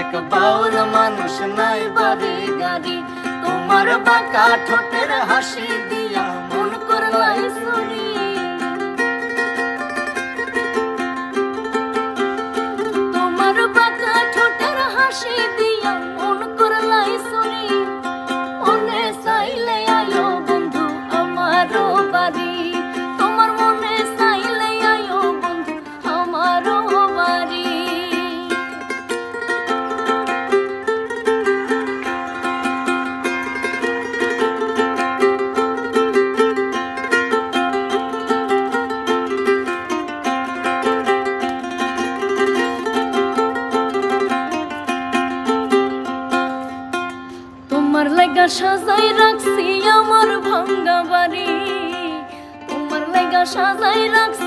এক বাউল মানুষ নাই বাড়ি গাড়ি, তোমার বাঁকা ঠোঁটের হাসি দিয়া মন করলাই চুরি। তোমার বাঁকা ঠোঁটের হাসি দিয়া মন করলাই চুরি। মনে চাইলে আয়ো বন্ধু আমারও বাড়ি, তোমার মনে চাইলে আয়ো বন্ধু আমারও বাড়ি। তোমার লাগা সাজাই রাখছি আমার ভাঙ্গা বাড়ি, তোমার লাগা সাজাই রাখছি